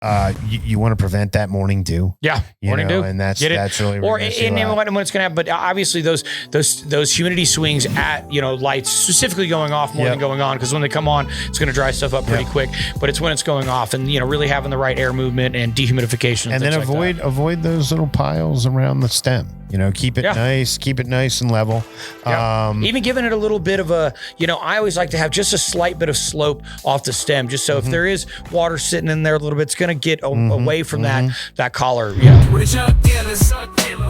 You want to prevent that morning dew. Yeah, morning dew, and that's really or when it's going to happen. But obviously, those humidity swings at lights specifically going off more than going on, because when they come on, it's going to dry stuff up pretty quick. But it's when it's going off, and really having the right air movement and dehumidification, and then avoid those little piles around the stem. Keep it nice and level. Even giving it a little bit of a, I always like to have just a slight bit of slope off the stem, just so if there is water sitting in there a little bit, it's going to get away from that collar. Yeah. We're Jug Dealers,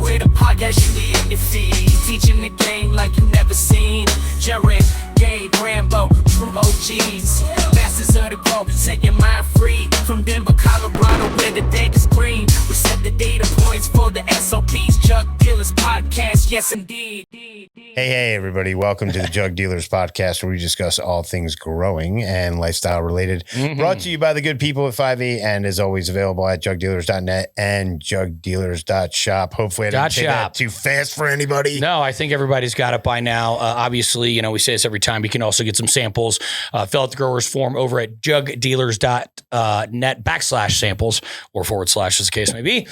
we're the podcast you need in your feed, teaching the game like you never seen. Jerin, Gabe, GRAMBO, true OGs, masters of the globe, set your mind free. From Denver, Colorado, where the date is green, we set the data points for the SOPs. Jug Dealers Podcast, yes indeed. Hey everybody, welcome to the Jug Dealers Podcast, where we discuss all things growing and lifestyle related. Brought to you by the good people at 5E, and is always available at jugdealers.net and jugdealers.shop. Hopefully I didn't say that too fast for anity. No, I think everybody's got it by now. Obviously, we say this every time. You can also get some samples. Fill out the growers form over at jugdealers.net/samples or / as the case may be.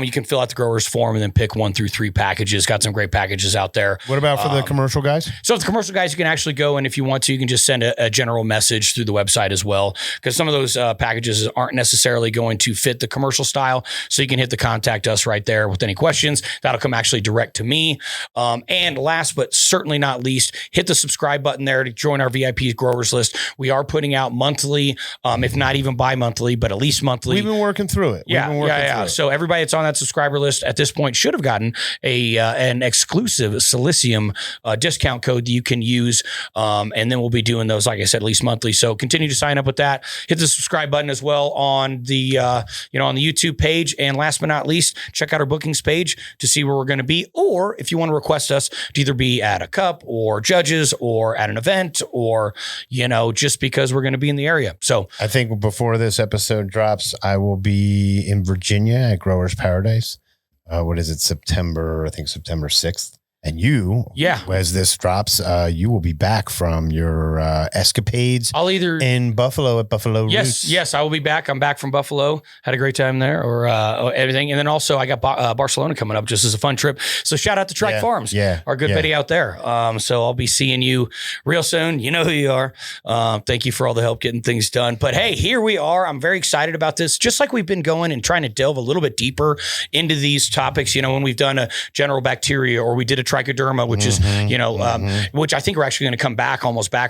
You can fill out the growers form and then pick 1 through 3 packages. Got some great packages out there. What about for the commercial guys? So the commercial guys, you can actually go, and if you want to, you can just send a general message through the website as well, because some of those packages aren't necessarily going to fit the commercial style. So you can hit the contact us right there with any questions. That'll come actually direct to me. And last but certainly not least, hit the subscribe button there to join our VIP growers list. We are putting out monthly, if not even bi-monthly, but at least monthly. We've been working through it. Yeah. So everybody that's on that subscriber list at this point should have gotten an exclusive Slicium discount code that you can use. And then we'll be doing those, like I said, at least monthly. So continue to sign up with that. Hit the subscribe button as well on the on the YouTube page. And last but not least, check out our bookings page to see where we're going to be. Or if you want to request us to either be at a cup or judges or at an event, or just because we're going to be in the area. So I think before this episode drops, I will be in Virginia at Growers Paradise. What is it? September 6th. And you, as this drops, you will be back from your escapades. I'll either in Buffalo at Buffalo Roots. Yes, I will be back. I'm back from Buffalo. Had a great time there, or everything. And then also I got Barcelona coming up just as a fun trip. So shout out to Trike Farms, our good buddy out there. So I'll be seeing you real soon. You know who you are. Thank you for all the help getting things done. But hey, here we are. I'm very excited about this. Just like we've been going and trying to delve a little bit deeper into these topics. When we've done a general bacteria, or we did a trichoderma, which is, which I think we're actually going to come back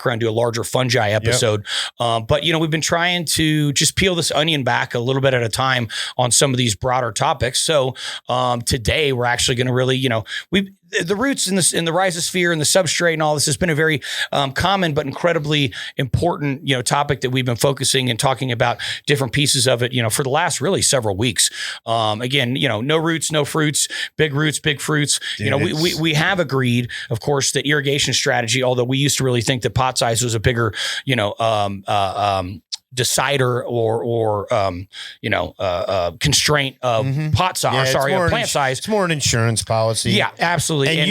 around, do a larger fungi episode. But, we've been trying to just peel this onion back a little bit at a time on some of these broader topics. So today we're actually going to really, the roots in the rhizosphere and the substrate and all this has been a very common but incredibly important, topic that we've been focusing and talking about different pieces of it, for the last really several weeks. Again, no roots, no fruits, big roots, big fruits. Dude, we have agreed, of course, that irrigation strategy, although we used to really think that pot size was a bigger, decider or constraint of pot size, of plant size. It's more an insurance policy. Yeah, absolutely. And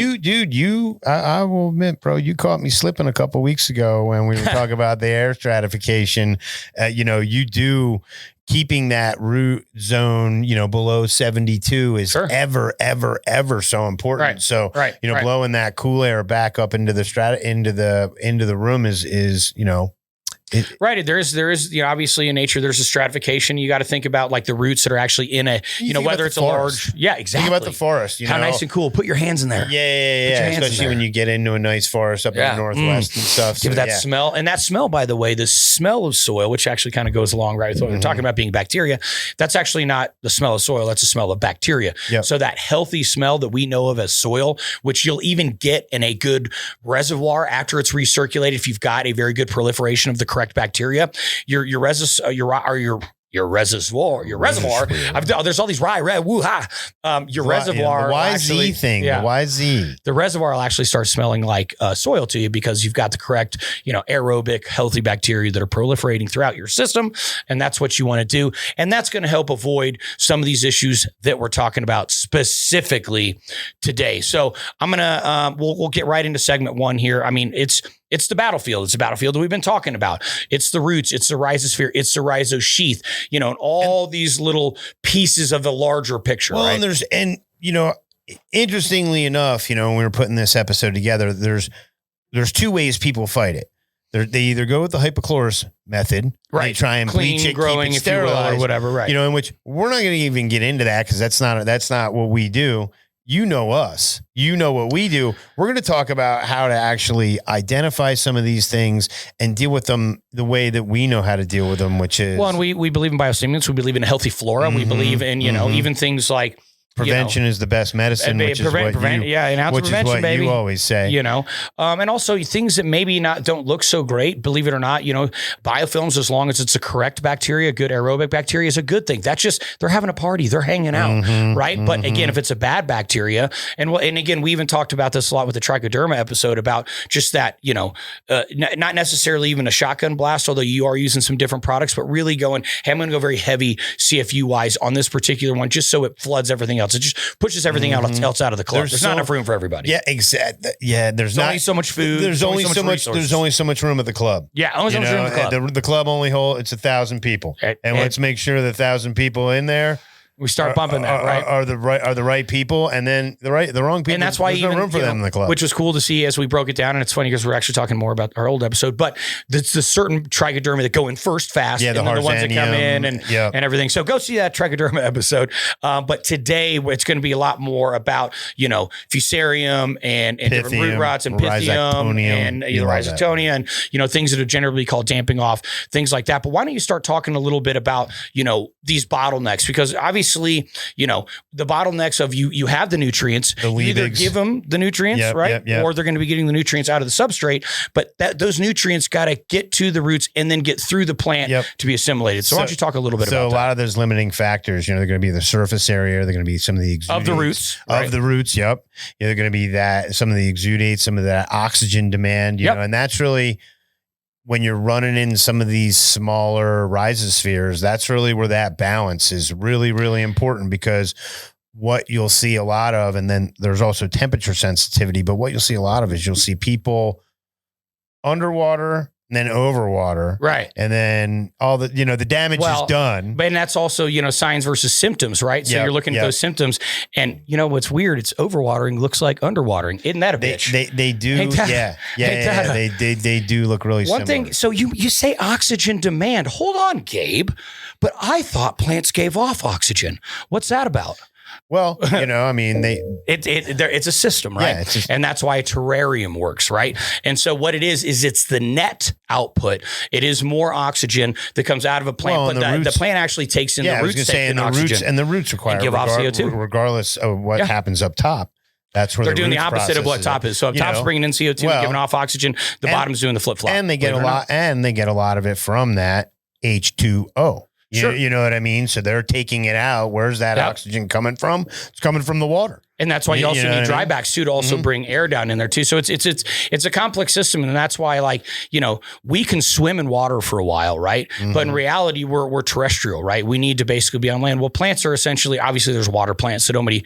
I will admit, bro, you caught me slipping a couple weeks ago when we were talking about the air stratification. You do. Keeping that root zone, below 72 is ever so important. Right. So, blowing that cool air back up into the room is right. There is obviously in nature, there's a stratification. You got to think about like the roots that are actually in whether it's a large, exactly. Think about the forest, how nice and cool. Put your hands in there. Yeah. Especially when you get into a nice forest up in the Northwest and stuff. Give that smell. And that smell, by the way, the smell of soil, which actually kind of goes along right with what we're talking about being bacteria. That's actually not the smell of soil. That's the smell of bacteria. Yep. So that healthy smell that we know of as soil, which you'll even get in a good reservoir after it's recirculated, if you've got a very good proliferation of the correct bacteria, your reservoir. There's all these your reservoir. The YZ thing. Yeah, the YZ. The reservoir will actually start smelling like soil to you because you've got the correct, aerobic, healthy bacteria that are proliferating throughout your system, and that's what you want to do, and that's going to help avoid some of these issues that we're talking about specifically today. So I'm gonna we'll get right into segment 1 here. I mean, it's It's the battlefield. It's the battlefield that we've been talking about. It's the roots. It's the rhizosphere. It's the rhizosheath, and all these little pieces of the larger picture. Well, right? and interestingly enough, when we were putting this episode together, there's two ways people fight it. They either go with the hypochlorous method, right? They try and clean bleach it, growing, keep it if you will, sterilized, or whatever, right? In which we're not going to even get into that because that's not what we do. You know us. You know what we do. We're going to talk about how to actually identify some of these things and deal with them the way that we know how to deal with them, which is... Well, and we believe in biostimulants. We believe in a healthy flora. We believe in, even things like... Prevention is the best medicine, which is what you always say. And also things that maybe don't look so great, believe it or not, biofilms, as long as it's the correct bacteria, good aerobic bacteria is a good thing. That's just, they're having a party, they're hanging out, right? But again, if it's a bad bacteria, and again, we even talked about this a lot with the trichoderma episode about just that, not necessarily even a shotgun blast, although you are using some different products, but really going, hey, I'm going to go very heavy CFU wise on this particular one, just so it floods everything else. It just pushes everything else out of the club. There's not enough room for everybody. Yeah, exactly. Yeah, there's only so much food. There's only so much. There's only so much room at the club. Yeah, only so much room at the club. The club only it's 1,000 people, and let's make sure the 1,000 people in there. We start bumping that, right? Are the right people, and then the wrong people. And that's why there's no room for them in the club, which was cool to see as we broke it down. And it's funny because we're actually talking more about our old episode, but it's the certain trichoderma that go in first fast, and then the ones that come in and everything. So go see that trichoderma episode. But today it's going to be a lot more about fusarium and different root rots and pythium and rhizotonia and things that are generally called damping off, things like that. But why don't you start talking a little bit about these bottlenecks, because obviously, the bottlenecks of you have the nutrients, you either give them the nutrients, right? Or they're going to be getting the nutrients out of the substrate, but those nutrients got to get to the roots and then get through the plant to be assimilated. So why don't you talk a little bit about that? So a lot of those limiting factors, they're going to be the surface area, they're going to be some of the exudates. Of the roots. Of the roots, yep. They're going to be some of the exudates, some of that oxygen demand, and that's really... when you're running in some of these smaller rhizospheres, that's really where that balance is really, really important, because what you'll see a lot of, and then there's also temperature sensitivity, but what you'll see a lot of is you'll see people underwater and then overwater. Right. And then all the, the damage is done. But and that's also, signs versus symptoms, right? So you're looking at those symptoms, and what's weird, it's overwatering looks like underwatering. Isn't that a bitch? They do. They do look really similar. One thing, so you say oxygen demand. Hold on, Gabe. But I thought plants gave off oxygen. What's that about? Well, it's a system, right? Yeah, and that's why a terrarium works, right? And so what it is it's the net output. It is more oxygen that comes out of a plant, but the plant actually takes in the roots take in oxygen. And the roots require give off CO2. Regardless of what happens up top. That's where they're doing the opposite of what top is. So if top's bringing in CO2 and giving off oxygen, the bottom's doing the flip-flop. And they get a lot of it from that H2O. Sure. You know what I mean? So they're taking it out. Where's that oxygen coming from? It's coming from the water. And that's why you also need drybacks too, to also bring air down in there too. So it's a complex system. And that's why we can swim in water for a while, right? But in reality, we're terrestrial, right? We need to basically be on land. Well, plants are essentially, obviously there's water plants. So nobody,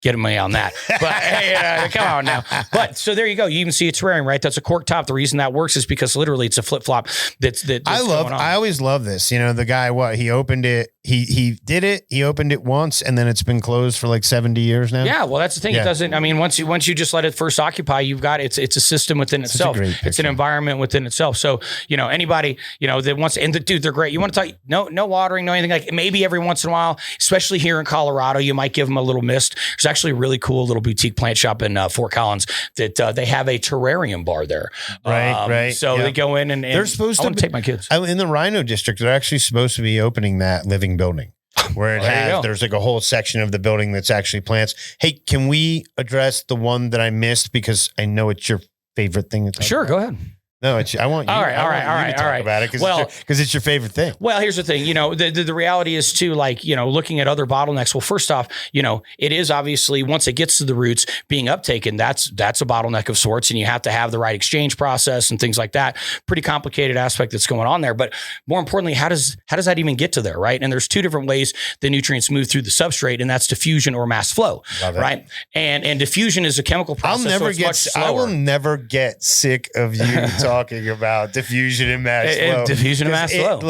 get me on that. But hey, come on now. But so there you go. You even see a terrarium, right? That's a cork top. The reason that works is because literally it's a flip flop. That's going on. I always love this. The guy, he opened it. He did it. He opened it once, and then it's been closed for like 70 years now. Yeah. Well, that's the thing. It doesn't. I mean, once you just let it first occupy, you've got it's a system within itself. It's an environment within itself. So anybody that wants, and they're great. You want to talk no watering, no anything, like maybe every once in a while, especially here in Colorado, you might give them a little mist. There's actually a really cool little boutique plant shop in Fort Collins that they have a terrarium bar there. Right. So they go in and they're supposed to take my kids in the Rhino district. They're actually supposed to be opening that living building where there's like a whole section of the building that's actually plants. Hey, can we address the one that I missed, because I know it's your favorite thing to talk about? Go ahead. No, I want you. All right. To talk about it because it's your favorite thing. Well, here's the thing. The reality is too, like, looking at other bottlenecks. Well, first off, it is obviously once it gets to the roots being uptaken, that's a bottleneck of sorts, and you have to have the right exchange process and things like that. Pretty complicated aspect that's going on there. But more importantly, how does that even get to there, right? And there's two different ways the nutrients move through the substrate, and that's diffusion or mass flow, right? And diffusion is a chemical process. I will never get sick of you talking about diffusion and mass flow. Diffusion and mass flow.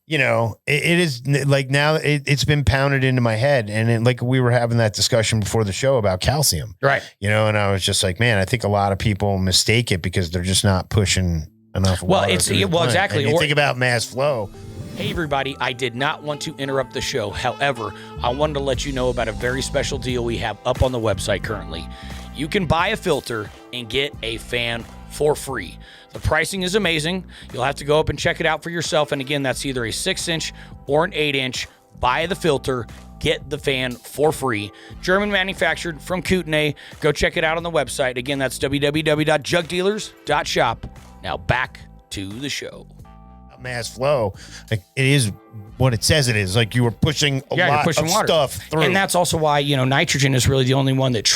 It is like now it's been pounded into my head. And like we were having that discussion before the show about calcium. Right. And I was just like, man, I think a lot of people mistake it because they're just not pushing enough water. Exactly. And you think about mass flow. Hey, everybody, I did not want to interrupt the show. However, I wanted to let you know about a very special deal we have up on the website currently. You can buy a filter and get a fan for free. The pricing is amazing. You'll have to go up and check it out for yourself. And again, that's either a 6-inch or an 8-inch. Buy the filter, get the fan for free. German manufactured from Kootenay. Go check it out on the website. Again, that's www.jugdealers.shop. Now back to the show. Mass flow, like it is what it says it is. Like you were pushing a lot of water stuff through. And that's also why, nitrogen is really the only one that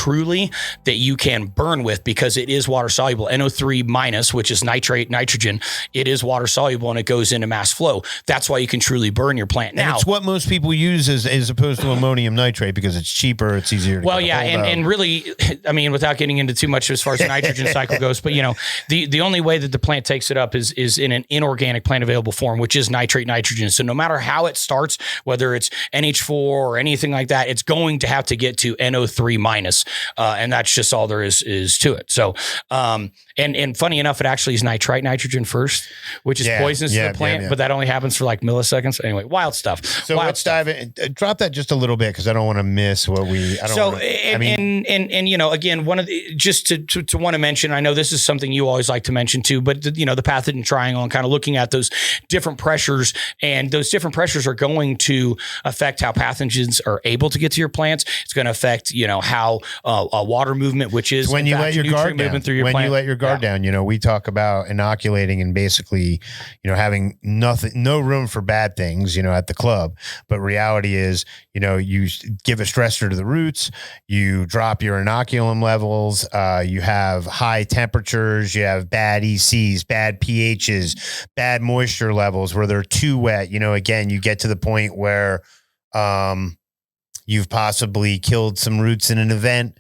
you can burn with, because it is water soluble. NO3 minus, which is nitrogen, it is water soluble and it goes into mass flow. That's why you can truly burn your plant. Now, and it's what most people use as opposed to ammonium nitrate, because it's cheaper, it's easier to and really, I mean, without getting into too much as far as the nitrogen cycle goes, but the only way that the plant takes it up is in an inorganic plant available form, which is nitrate nitrogen. So no matter how it starts, whether it's NH4 or anything like that, it's going to have to get to NO3 minus. And that's just all there is to it. So, and funny enough, it actually is nitrite nitrogen first, which is poisonous to the plant, but that only happens for like milliseconds. Anyway, wild stuff. So let's dive in. Drop that just a little bit, because I don't want to miss what again, one of the, just to want to mention, I know this is something you always like to mention too, but the pathogen triangle and kind of looking at those different pressures, and those different pressures are going to affect how pathogens are able to get to your plants. It's going to affect, how water movement, which is when you let your guard down. Through your plant. You let your guard down, we talk about inoculating and basically, having no room for bad things, at the club. But reality is, you give a stressor to the roots, you drop your inoculum levels, you have high temperatures, you have bad ECs, bad pHs, bad moisture levels where they're too wet. Again, you get to the point where you've possibly killed some roots in an event.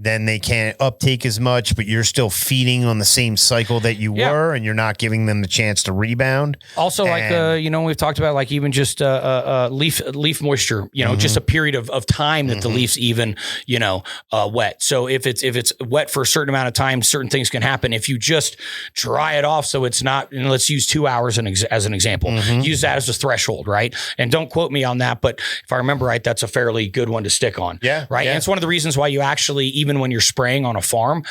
Then they can't uptake as much, but you're still feeding on the same cycle that you were, and you're not giving them the chance to rebound. Also, we've talked about like even just leaf moisture, just a period of time that the leaf's even, wet. So if it's wet for a certain amount of time, certain things can happen. If you just dry it off, so it's not, let's use 2 hours as an example, use that as a threshold, right? And don't quote me on that, but if I remember right, that's a fairly good one to stick on. Yeah. Right. Yeah. And it's one of the reasons why you actually, even when you're spraying on a farm,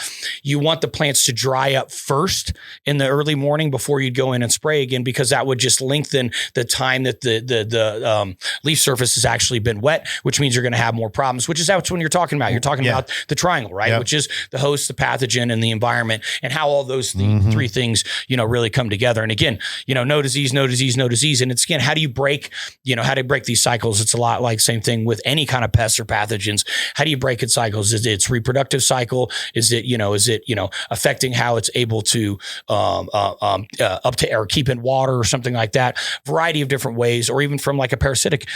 you want the plants to dry up first in the early morning before you'd go in and spray again, because that would just lengthen the time that the leaf surface has actually been wet, which means you're going to have more problems, that's when you're talking about. You're talking about the triangle, right? Which is the host, the pathogen, and the environment, and how all those three things, really come together. And again, no disease, no disease, no disease. And it's, again, how do you break these cycles? It's a lot like same thing with any kind of pests or pathogens. How do you break its cycles? Is it reproductive cycle? Is it affecting how it's able to up to or keep in water or something like that? Variety of different ways, or even from like a parasitic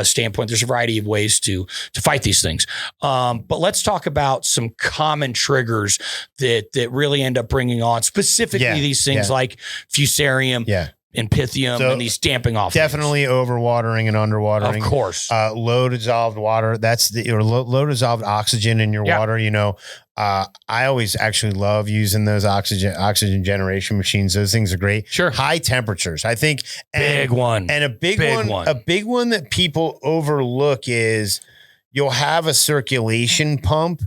standpoint, there's a variety of ways to fight these things. But let's talk about some common triggers that really end up bringing on specifically these things like fusarium. And Pythium, and these damping off. Definitely things. Overwatering and underwatering. Of course. Low dissolved water. That's low dissolved oxygen in your water. I always actually love using those oxygen generation machines. Those things are great. Sure. High temperatures, I think. Big one. And a big one. A big one that people overlook is you'll have a circulation pump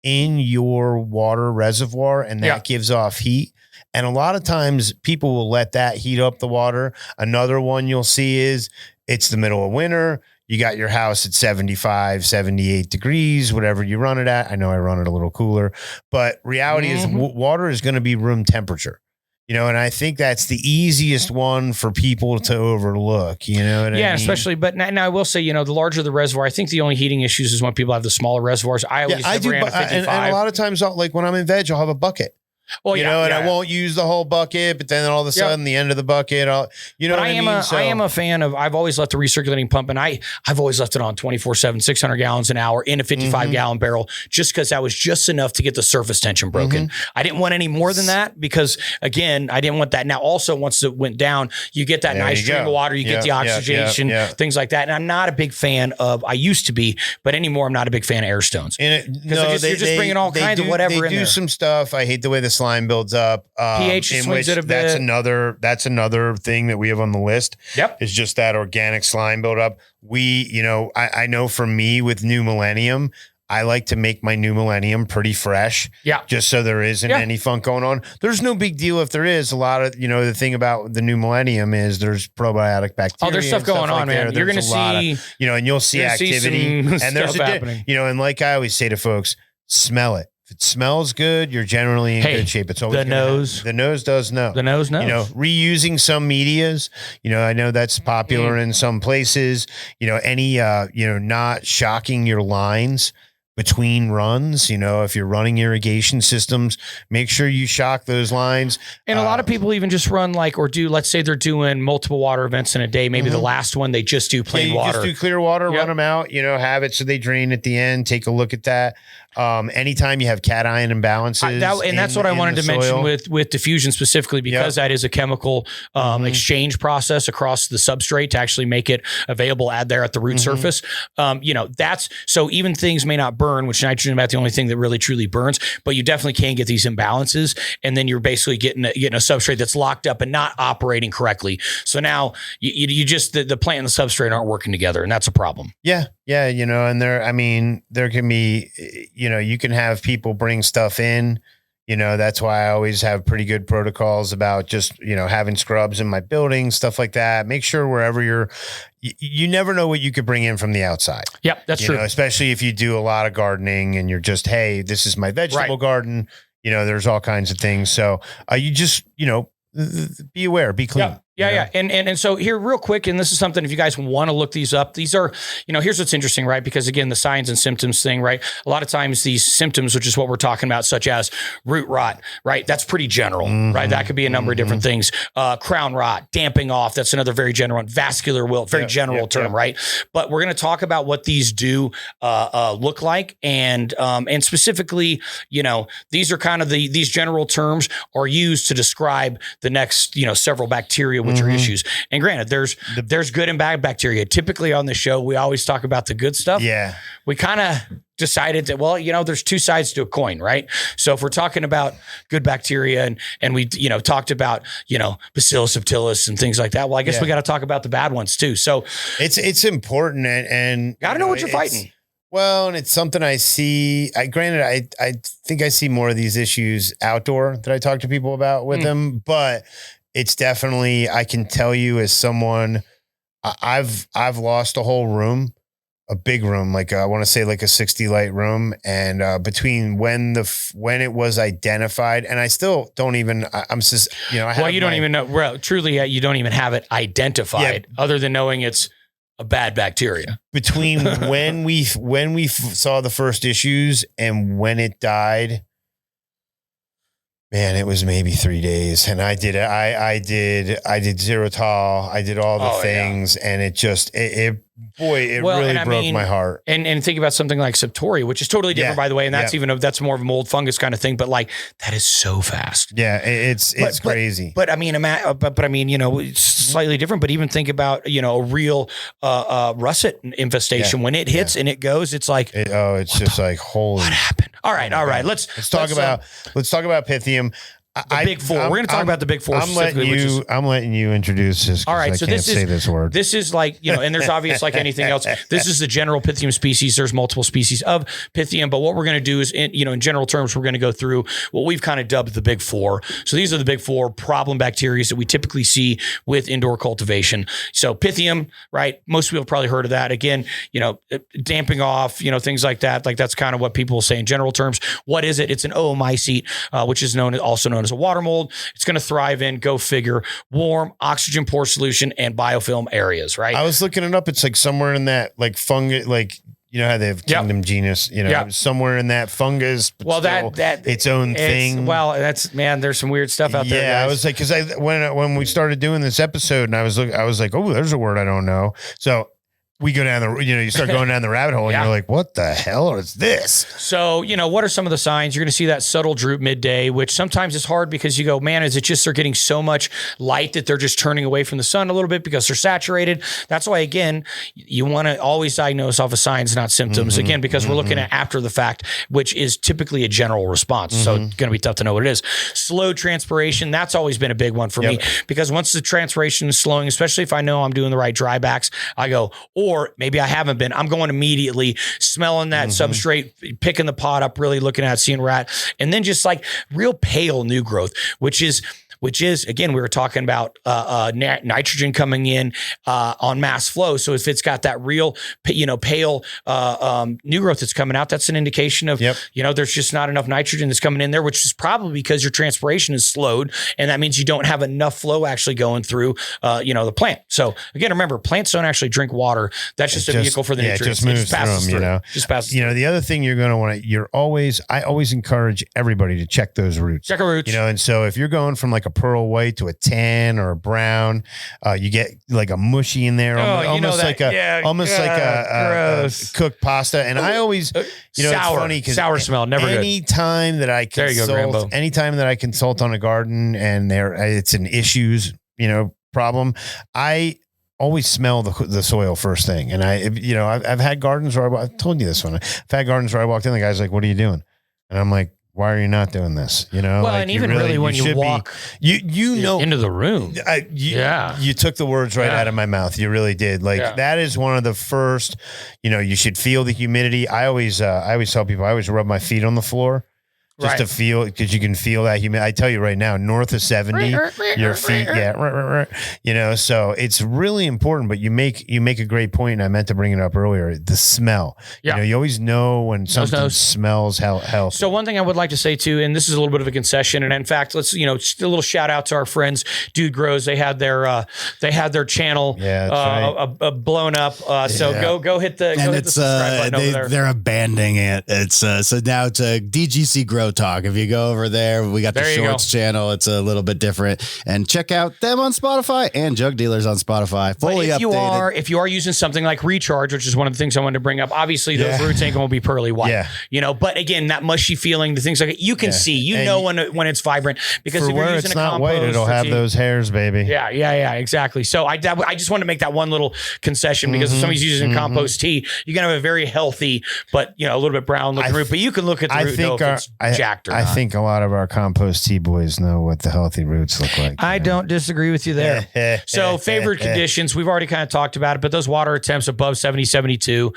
in your water reservoir, and that gives off heat. And a lot of times people will let that heat up the water. Another one you'll see is it's the middle of winter. You got your house at 75, 78 degrees, whatever you run it at. I know I run it a little cooler, but reality is water is going to be room temperature. You know, and I think that's the easiest one for people to overlook. You know what I mean? Yeah, especially, but now I will say, you know, the larger the reservoir, I think the only heating issues is when people have the smaller reservoirs. I always ran a 55. And a lot of times, like when I'm in veg, I'll have a bucket. Well, you know, and I won't use the whole bucket, but then all of a sudden the end of the bucket, you know what I mean? I am a fan of, I've always left the recirculating pump, and I've always left it on 24/7, 600 gallons an hour in a 55 gallon barrel, just because that was just enough to get the surface tension broken. I didn't want any more than that because, again, I didn't want that. Now, also, once it went down, you get that nice stream of water, you get the oxygenation, things like that. And I'm not a big fan of, I used to be, but anymore, I'm not a big fan of air stones. Because you're just bringing all kinds of whatever in there. They do some stuff. I hate the way the slime builds up. pH swings it a bit. That's another thing that we have on the list. Yep. Is just that organic slime buildup. I know for me with New Millennium, I like to make my New Millennium pretty fresh. Yeah. Just so there isn't any funk going on. There's no big deal if there is. A lot of, the thing about the New Millennium is there's probiotic bacteria. Oh, there's stuff going on, man. You're going to see, and you'll see activity. And there's happening. And like I always say to folks, smell it. If it smells good, you're generally in good shape. It's always the nose. The nose does know. The nose knows. Reusing some medias. I know that's popular in some places. Not shocking your lines between runs. If you're running irrigation systems, make sure you shock those lines. And a lot of people even just run let's say they're doing multiple water events in a day. Maybe the last one, they just do plain water. Just do clear water, run them out, have it so they drain at the end. Take a look at that. Anytime you have cation imbalances. That's what I wanted to mention with diffusion specifically, because that is a chemical exchange process across the substrate to actually make it available at the root surface. So even things may not burn, which nitrogen is about the only thing that really truly burns, but you definitely can get these imbalances. And then you're basically getting a substrate that's locked up and not operating correctly. So now you just, the plant and the substrate aren't working together, and that's a problem. Yeah. Yeah. And there can be, you can have people bring stuff in, that's why I always have pretty good protocols about just, having scrubs in my building, stuff like that. Make sure wherever you never know what you could bring in from the outside. Yep. That's true. Especially if you do a lot of gardening and you're just, hey, this is my vegetable garden. There's all kinds of things. So you just, be aware, be clean. Yeah. And so here real quick, and this is something, if you guys want to look these up, these are, here's what's interesting, right? Because again, the signs and symptoms thing, right? A lot of times these symptoms, which is what we're talking about, such as root rot, right? That's pretty general, right? That could be a number of different things. Crown rot, damping off. That's another very general one. Vascular wilt, very general term, right? But we're going to talk about what these do look like. And specifically, these are kind of these general terms are used to describe the next, several bacteria, which are issues. And granted, there's good and bad bacteria. Typically on the show, we always talk about the good stuff. Yeah. We kind of decided that, there's two sides to a coin, right? So if we're talking about good bacteria and we, talked about, Bacillus subtilis and things like that, well, I guess we got to talk about the bad ones too. So it's important and got to know what you're fighting. Well, and it's something I see. Granted, I think I see more of these issues outdoor that I talk to people about with them, but it's definitely, I can tell you as someone, I've lost a whole room, a big room, like I want to say like a 60 light room. And between when it was identified, and I still don't even, I'm just, you don't even know, well, truly, you don't even have it identified other than knowing it's a bad bacteria. Between when we saw the first issues and when it died, man, it was maybe 3 days, and I did Xeritol. I did all the things, and it just, it really broke my heart. And think about something like Septoria, which is totally different, by the way. And that's that's more of a mold fungus kind of thing, but like that is so fast. Yeah. It's crazy. But I mean, it's slightly different, but even think about, a real, russet infestation when it hits and it goes, it's like, it's just like, holy, what happened? All right. Let's talk about Pythium. The big four. We're going to talk about the big four. I'm letting you introduce this. All right. So this is like, and there's obvious like anything else. This is the general Pythium species. There's multiple species of Pythium, but what we're going to do is in general terms, we're going to go through what we've kind of dubbed the big four. So these are the big four problem bacteria that we typically see with indoor cultivation. So Pythium, right? Most people have probably heard of that. Again, damping off, things like that. Like that's kind of what people say in general terms. What is it? It's an oomycete, which is also known known as a water mold. It's going to thrive in, go figure, warm, oxygen poor solution, and biofilm areas, right? I was looking it up. It's like somewhere in that like fungus, like, you know how they have kingdom genus, you know, somewhere in that fungus. But well, that its own thing. Well, there's some weird stuff out there. Yeah, I was like, because when we started doing this episode, and I was like, oh, there's a word I don't know. So we go down you start going down the rabbit hole, and you're like, what the hell is this? So, what are some of the signs? You're going to see that subtle droop midday, which sometimes is hard because you go, man, is it just they're getting so much light that they're just turning away from the sun a little bit because they're saturated? That's why, again, you want to always diagnose off of signs, not symptoms. Again, because we're looking at after the fact, which is typically a general response. So it's going to be tough to know what it is. Slow transpiration, that's always been a big one for me, because once the transpiration is slowing, especially if I know I'm doing the right dry backs, I go, or maybe I haven't been, I'm going immediately, smelling that substrate, picking the pot up, really looking at, seeing rat, and then just like real pale new growth, which is, again, we were talking about nitrogen coming in on mass flow. So if it's got that real, pale new growth that's coming out, that's an indication of, there's just not enough nitrogen that's coming in there, which is probably because your transpiration is slowed. And that means you don't have enough flow actually going through, the plant. So again, remember, plants don't actually drink water. That's just a vehicle for the nutrients. It just moves through them, Just passes through. The other thing you're going to want to, I always encourage everybody to check those roots. Check our roots. And so if you're going from like a pearl white to a tan or a brown, you get like a mushy in there, almost like a cooked pasta. And I always, sour, it's funny because sour smell, never good. Anytime that I consult on a garden and it's an issues, problem, I always smell the soil first thing. And I've had gardens where I've told you this one. I've had gardens where I walked in, the guy's like, "What are you doing?" And I'm like, "Why are you not doing this?" Well, like, and even really when you walk into the room, you took the words right out of my mouth. You really did. That is one of the first, you should feel the humidity. I always tell people, I always rub my feet on the floor. Just to feel, because you can feel that humidity. I tell you right now, north of 70, your feet, so it's really important. But you make a great point, and I meant to bring it up earlier. The smell, you always know when something smells healthy. So one thing I would like to say too, and this is a little bit of a concession, and in fact, let's just a little shout out to our friends, Dude Grows. They had their channel blown up. So go hit the subscribe button over there. They're abandoning it. It's so now it's a DGC Grow Talk. If you go over there, we got the Shorts channel. It's a little bit different, and check out them on Spotify and Jug Dealers on Spotify. Fully updated. If you are using something like Recharge, which is one of the things I wanted to bring up, obviously those roots ain't going to be pearly white. But again, that mushy feeling, the things like you can see, when it's vibrant, because for if you're where using it's a not compost, white, it'll have those hairs, baby. Yeah, exactly. So I just want to make that one little concession, because if somebody's using compost tea, you're gonna have a very healthy, but a little bit brown looking root. But you can look at the root, though, if it's jacked or not. I think a lot of our compost tea boys know what the healthy roots look like. I don't disagree with you there. So favorite conditions, we've already kind of talked about it, but those water attempts above 70, 72,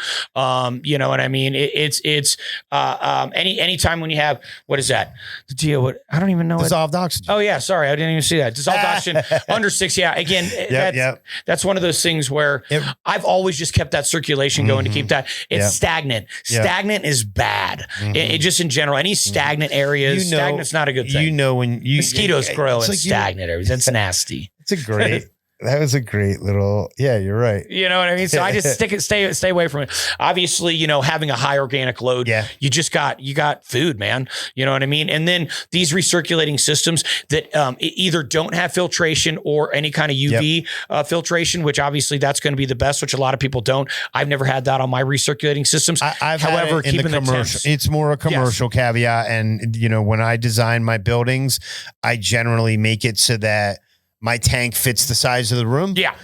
you know what I mean? It's any time when you have, what is that? I don't even know. Dissolved oxygen. Oh yeah. Sorry. I didn't even see that. Dissolved oxygen under 6. Yeah. Again, that's one of those things where I've always just kept that circulation going to keep that. It's stagnant. Stagnant is bad. It just in general, any stagnant areas, stagnant's not a good thing. When mosquitoes grow in stagnant areas. That's nasty. It's a great. That was a great little, you're right. You know what I mean? So I just stay away from it. Obviously, having a high organic load, you got food, man. You know what I mean? And then these recirculating systems that either don't have filtration or any kind of UV filtration, which obviously that's going to be the best, which a lot of people don't. I've never had that on my recirculating systems. However, in the commercial, it's more a commercial caveat. And, when I design my buildings, I generally make it so that my tank fits the size of the room. Yeah.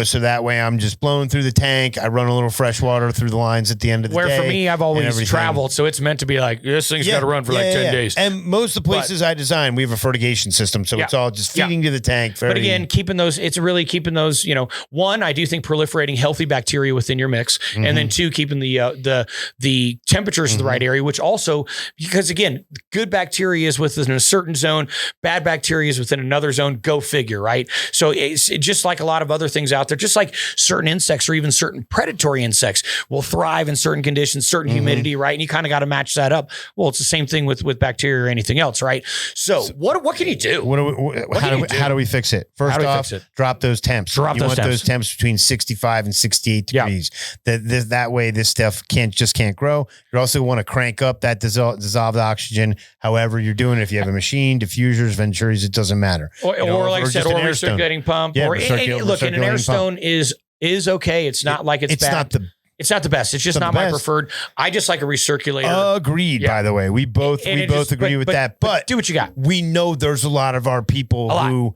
So that way I'm just blowing through the tank. I run a little fresh water through the lines at the end of the day. Where for me, I've always traveled. So it's meant to be like, this thing's got to run for 10 days. And most of the places I design, we have a fertigation system. So it's all just feeding to the tank. But again, keeping those, one, I do think proliferating healthy bacteria within your mix. And then 2, keeping the temperatures in the right area, which also, because again, good bacteria is within a certain zone, bad bacteria is within another zone, go figure, right? So it's just like a lot of other things things out there, just like certain insects or even certain predatory insects will thrive in certain conditions, certain humidity, right? And you kind of got to match that up. Well, it's the same thing with bacteria or anything else, right? So what can you do? How do we fix it? First off, drop those temps. You want those temps between 65 and 68 degrees. That way this stuff can't grow. You also want to crank up that dissolved oxygen. However you're doing it, if you have a machine, diffusers, venturis, it doesn't matter. Or like I said, or recirculating pump. Look, and an air stone is okay. It's not like it's bad. It's not the best. It's just not my preferred. I just like a recirculator. Agreed, by the way. We both agree with that. But do what you got. We know there's a lot of our people who,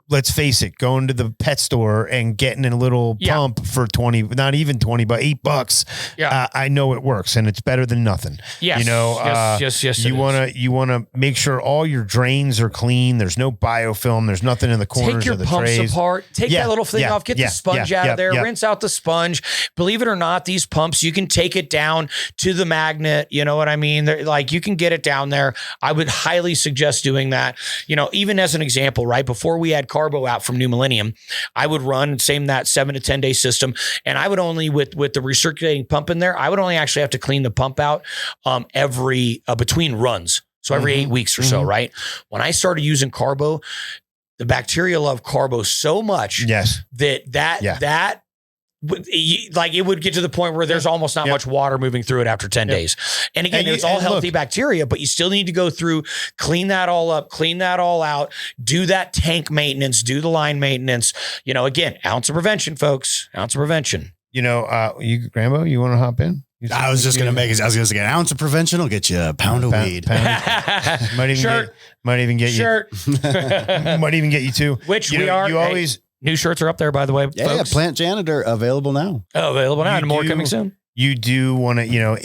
let's face it, going to the pet store and getting a little pump for 20, not even 20, but $8. Yeah. I know it works and it's better than nothing. Yes. You know, yes. You want to make sure all your drains are clean. There's no biofilm. There's nothing in the corners of the trays. Take your pumps apart. Take that little thing off. Get the sponge out of there. Rinse out the sponge. Believe it or not, these pumps, you can take it down to the magnet. You know what I mean? You can get it down there. I would highly suggest doing that. You know, even as an example, right before we had carbo out from New Millennium, I would run that 7 to 10 day system, and I would only with the recirculating pump in there, I would only actually have to clean the pump out every between runs, so every 8 weeks or so. Right when I started using carbo, the bacteria love carbo so much that it would get to the point where there's almost not much water moving through it after 10 days. And again, it's all healthy bacteria, but you still need to go through, clean that all up, clean that all out, do that tank maintenance, do the line maintenance. You know, again, ounce of prevention, folks, ounce of prevention. You know, GRAMBO, you want to hop in? I was going to say an ounce of prevention will get you a pound of weed. Might even get you two. Which you always. New shirts are up there, by the way. Yeah, folks. Plant Janitor available now. And more coming soon. You do want to, you're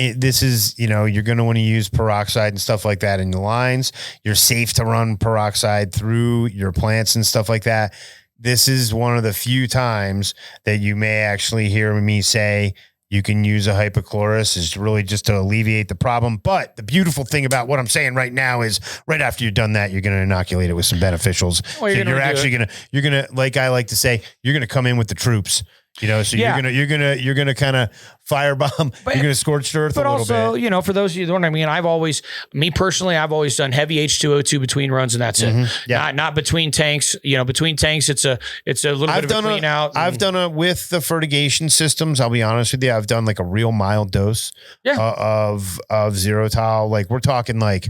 going to want to use peroxide and stuff like that in the lines. You're safe to run peroxide through your plants and stuff like that. This is one of the few times that you may actually hear me say you can use a hypochlorous is really just to alleviate the problem. But the beautiful thing about what I'm saying right now is right after you've done that, you're going to inoculate it with some beneficials. Well, you're going to, like I like to say, you're going to come in with the troops. You know, so you're gonna kind of firebomb. You're gonna scorch earth a little bit. But also, you know, for those of you who don't know what I mean, I've always done heavy H2O2 between runs, and that's it. Yeah, not between tanks. You know, between tanks, it's a little bit of a clean out. I've done it with the fertigation systems. I'll be honest with you. I've done like a real mild dose of Xerotol. Like we're talking like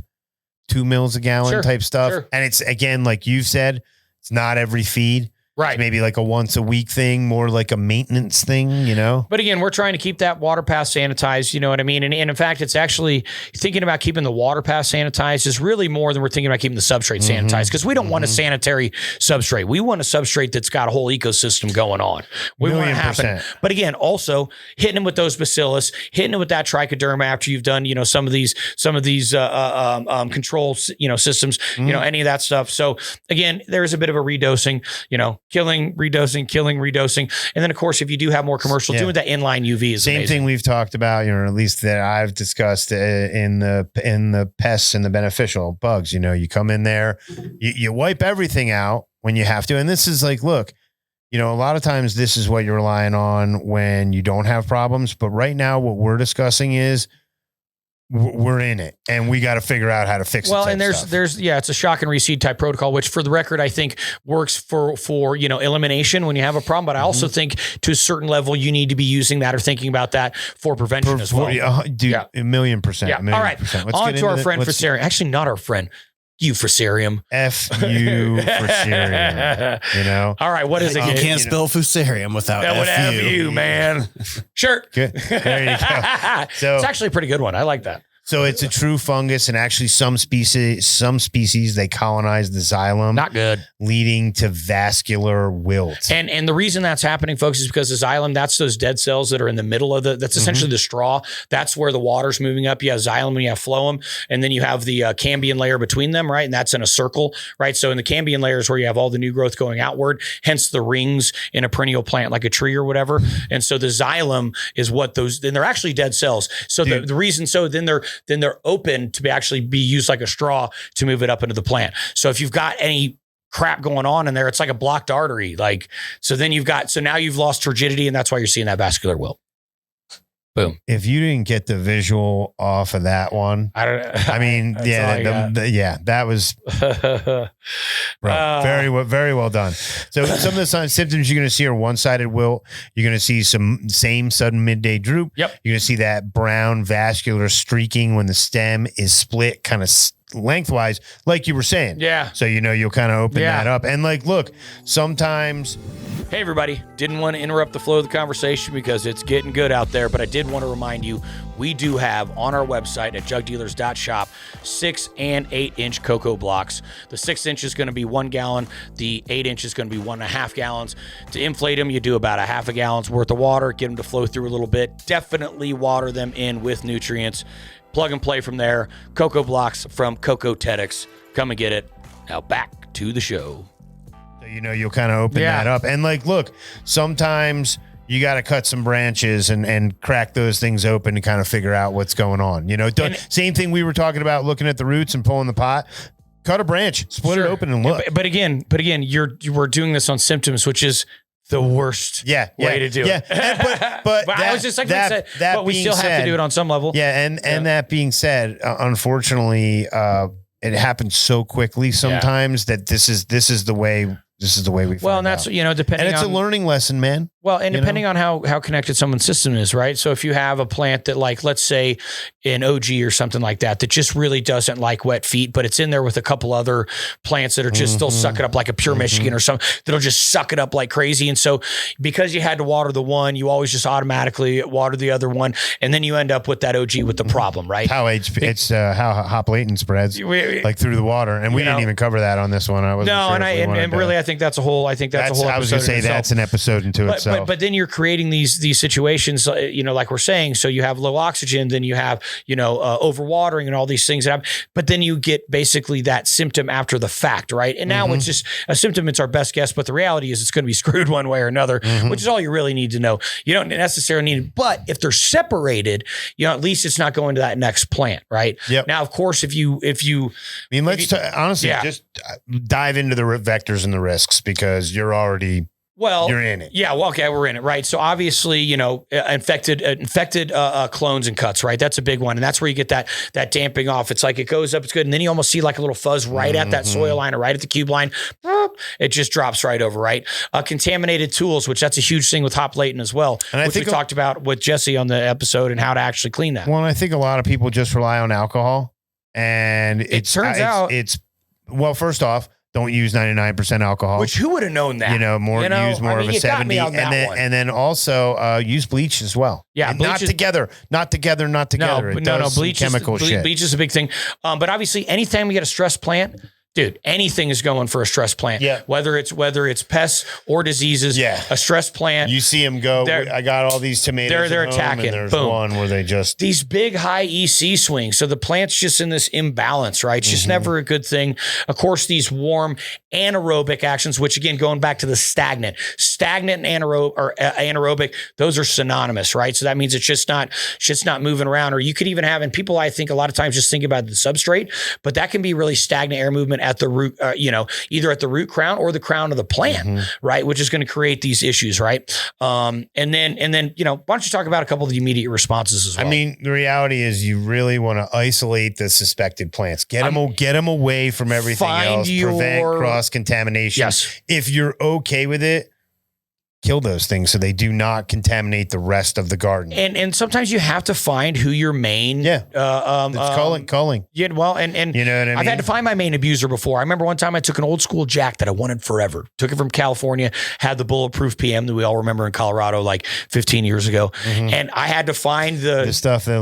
2 mils a gallon type stuff. Sure. And it's again, like you said, it's not every feed. Right. It's maybe like a once a week thing, more like a maintenance thing, you know? But again, we're trying to keep that water pass sanitized, you know what I mean? And in fact, it's actually thinking about keeping the water pass sanitized is really more than we're thinking about keeping the substrate sanitized, because we don't want a sanitary substrate. We want a substrate that's got a whole ecosystem going on. We want to happen. But again, also hitting them with those bacillus, hitting them with that trichoderma after you've done, you know, some of these control, you know, systems, you know, any of that stuff. So again, there is a bit of a redosing, you know, killing, redosing. And then of course, if you do have more commercial, doing that inline UV is same amazing. Thing we've talked about, you know, or at least that I've discussed in the pests and the beneficial bugs. You know, you come in there, you wipe everything out when you have to. And this is like, look, you know, a lot of times this is what you're relying on when you don't have problems. But right now, what we're discussing is we're in it and we got to figure out how to fix it. Well, and there's it's a shock and reseed type protocol, which for the record, I think works for, you know, elimination when you have a problem. But I also think to a certain level, you need to be using that or thinking about that for prevention as well. Dude, 1,000,000%. Yeah. All right. On to our friend Fusarium. Actually, not our friend. You Fusarium. F you Fusarium. You know? All right. What is it? You can't spell Fusarium without F you, man. Sure. Good. There you go. So it's actually a pretty good one. I like that. So it's a true fungus, and actually some species they colonize the xylem. Not good. Leading to vascular wilt. And the reason that's happening, folks, is because the xylem, that's those dead cells that are in the middle of that's essentially the straw. That's where the water's moving up. You have xylem and you have phloem, and then you have the cambium layer between them, right? And that's in a circle, right? So in the cambium layer is where you have all the new growth going outward, hence the rings in a perennial plant like a tree or whatever. And so the xylem is what then they're actually dead cells. So the reason, then they're open to actually be used like a straw to move it up into the plant. So if you've got any crap going on in there. It's like a blocked artery. Like, so now you've lost rigidity, and that's why you're seeing that vascular wilt. Boom. If you didn't get the visual off of that one, that was very well done. So some of the symptoms you're going to see are one-sided wilt. You're going to see some same sudden midday droop. Yep. You're going to see that brown vascular streaking when the stem is split kind of lengthwise, like you were saying. Yeah. So, you'll kind of open that up. And like, look, sometimes... Hey, everybody. Didn't want to interrupt the flow of the conversation because it's getting good out there, but I did want to remind you, we do have on our website at jugdealers.shop 6 and 8-inch cocoa blocks. The 6 inch is going to be 1 gallon. The 8 inch is going to be 1.5 gallons. To inflate them, you do about a half a gallon's worth of water, get them to flow through a little bit. Definitely water them in with nutrients. Plug and play from there. Cocoa blocks from Scietetics. Come and get it. Now back to the show. You'll kind of open that up. And like, look, sometimes you got to cut some branches and crack those things open to kind of figure out what's going on. Same thing we were talking about, looking at the roots and pulling the pot. Cut a branch, split it open and look. But again, you were doing this on symptoms, way to do it. But I was just like, but we still have to do it on some level. Yeah. And that being said, unfortunately, it happens so quickly sometimes that this is the way we find and that's, out. Depending and it's on, a learning lesson, man. Well, and depending on how connected someone's system is, right? So if you have a plant that, like, let's say an OG or something like that just really doesn't like wet feet, but it's in there with a couple other plants that are just still suck it up, like a pure Michigan or something, that'll just suck it up like crazy. And so because you had to water the one, you always just automatically water the other one. And then you end up with that OG with the problem, right? How hop latent spreads like through the water. And we didn't even cover that on this one. I think that's a whole episode. I was going to say that's an episode into itself. But then you're creating these situations, like we're saying. So you have low oxygen, then you have, overwatering and all these things that happen. But then you get basically that symptom after the fact, right? And now it's just a symptom. It's our best guess. But the reality is it's going to be screwed one way or another, which is all you really need to know. You don't necessarily need it. But if they're separated, at least it's not going to that next plant, right? Yep. Now, of course, honestly, just dive into the vectors and the risks, because you're in it. Yeah. Well, okay. We're in it. Right. So obviously, infected clones and cuts, right? That's a big one. And that's where you get that damping off. It's like, it goes up, it's good. And then you almost see like a little fuzz right at that soil line or right at the cube line. It just drops right over, right? Contaminated tools, which that's a huge thing with hop latent as well, and which we talked about with Jesse on the episode and how to actually clean that. Well, I think a lot of people just rely on alcohol, and it turns out first off, don't use 99% alcohol. Which, who would have known that? Use more of a 70, and then also use bleach as well. Yeah, not together. No, bleach is a big thing. But obviously, anytime we get a stress plant, dude, anything is going for a stress plant. Yeah. Whether it's pests or diseases. Yeah. A stress plant. You see them go. I got all these tomatoes. They're attacking. And there's Boom. one where they just these big high EC swings. So the plant's just in this imbalance, right? It's just never a good thing. Of course, these warm anaerobic actions, which again, going back to the stagnant and anaerobic, those are synonymous, right? So that means it's just not moving around. Or you could even have, and people, I think a lot of times just think about the substrate, but that can be really stagnant air movement at the root, either at the root crown or the crown of the plant, right? Which is going to create these issues, right? And then, why don't you talk about a couple of the immediate responses as well? I mean, the reality is you really want to isolate the suspected plants. Get them away from everything else. Prevent cross-contamination. Yes. If you're okay with it, kill those things so they do not contaminate the rest of the garden. And sometimes you have to find who your main culling. Yeah, well, and you know what I mean? I've had to find my main abuser before. I remember one time I took an old school jack that I wanted forever. Took it from California, had the bulletproof PM that we all remember in Colorado like 15 years ago. And I had to find the stuff that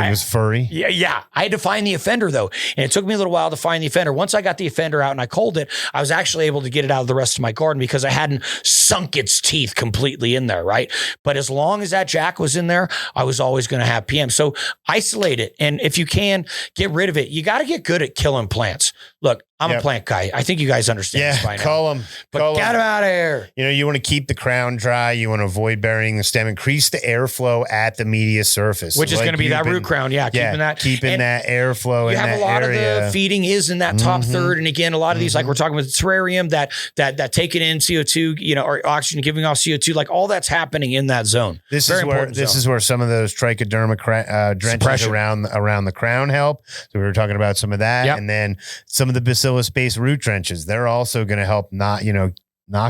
was furry. Yeah. I had to find the offender though. And it took me a little while to find the offender. Once I got the offender out and I culled it, I was actually able to get it out of the rest of my garden because I hadn't sunk its teeth completely in there, right? But as long as that jack was in there, I was always going to have PM. So isolate it. And if you can, get rid of it. You got to get good at killing plants. look, I'm a plant guy. I think you guys understand this by now. Call them. But get them out of here. You know, you want to keep the crown dry. You want to avoid burying the stem. Increase the airflow at the media surface. Which is going to be that root crown. Yeah, keeping that airflow in that area. You have a lot of the feeding is in that top third. And again, a lot of these, like we're talking with the terrarium, that taking in CO2, you know, or oxygen, giving off CO2, like all that's happening in that zone. This is where some of those trichoderma drenches around the crown help. So we were talking about some of that. And then some of the bacillus-based root drenches, they're also going to help knock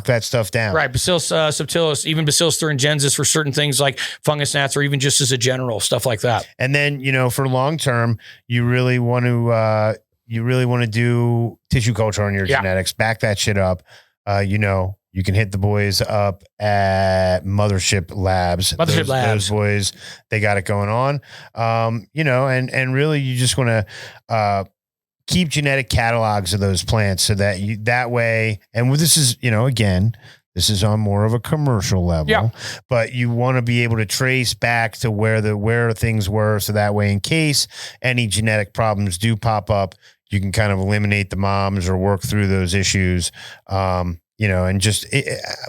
that stuff down. Right. Bacillus subtilis, even Bacillus thuringiensis for certain things like fungus gnats, or even just as a general stuff like that. And then, you know, for long term, you really want to do tissue culture on your genetics, back that shit up. You know, you can hit the boys up at Mothership Labs. Those boys, they got it going on. You know, and really you just want to, keep genetic catalogs of those plants so that that way, and this is, you know, again, this is on more of a commercial level, but you want to be able to trace back to where things were. So that way, in case any genetic problems do pop up, you can kind of eliminate the moms or work through those issues. You know, and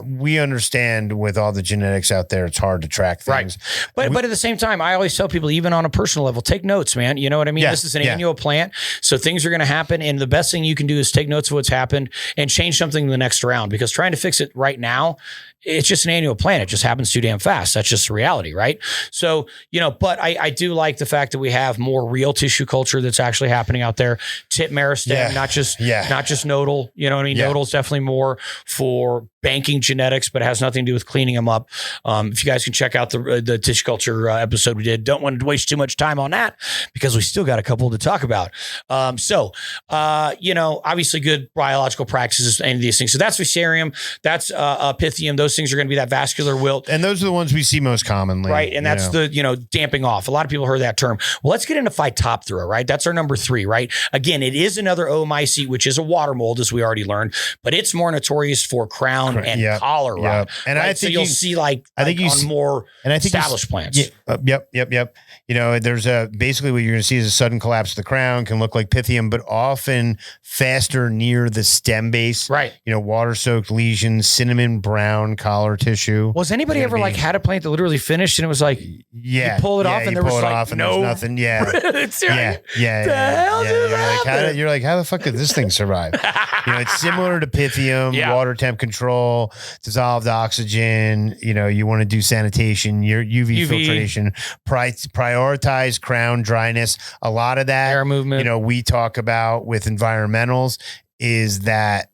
we understand with all the genetics out there, it's hard to track things. Right. But at the same time, I always tell people, even on a personal level, take notes, man. You know what I mean? This is an annual plant. So things are going to happen. And the best thing you can do is take notes of what's happened and change something in the next round, because trying to fix it right now, it's just an annual plant. It just happens too damn fast. That's just the reality, right? So, you know, but I do like the fact that we have more real tissue culture that's actually happening out there. Tip meristem, not just nodal. You know what I mean? Nodal is definitely more for banking genetics, but it has nothing to do with cleaning them up. If you guys can check out the tissue culture episode we did, don't want to waste too much time on that because we still got a couple to talk about. You know, obviously good biological practices, any of these things. So that's Fusarium, that's Pythium. Those things are going to be that vascular wilt. And those are the ones we see most commonly. Right. And that's the, you know, damping off. A lot of people heard that term. Well, let's get into Phytophthora, right? That's our number 3, right? Again, it is another oomycete, which is a water mold, as we already learned, but it's more notorious for crown and collar rot. And I think you'll see on more established plants. Yep. You know, there's basically what you're going to see is a sudden collapse of the crown, can look like Pythium, but often faster near the stem base. Right. You know, water-soaked lesions, cinnamon brown collar tissue. Was anybody ever had a plant that literally finished and it was like, you pull it off and there was like, no, nothing. Yeah. You're like, how the fuck did this thing survive? You know, it's similar to Pythium, water temp control, dissolved oxygen. You know, you want to do sanitation, your UV filtration, prioritize crown dryness. A lot of that air movement, you know, we talk about with environmentals is that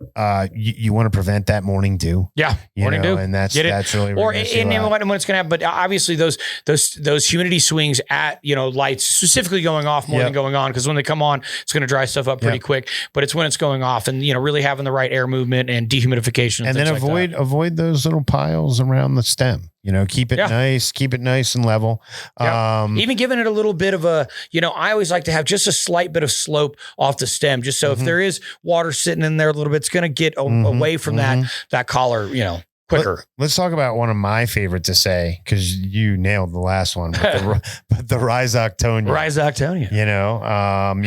you want to prevent that morning dew. Morning dew. And that's really or when it's going to happen. But obviously those humidity swings at, you know, lights specifically going off more than going on, because when they come on, it's going to dry stuff up pretty quick. But it's when it's going off, and, you know, really having the right air movement and dehumidification. And then avoid those little piles around the stem. You know, keep it nice and level. Even giving it a little bit of a, you know, I always like to have just a slight bit of slope off the stem, just so if there is water sitting in there a little bit, it's going to get away from that collar, you know, quicker. Let's talk about one of my favorite to say, because you nailed the last one, but the Rhizoctonia. Rhizoctonia. You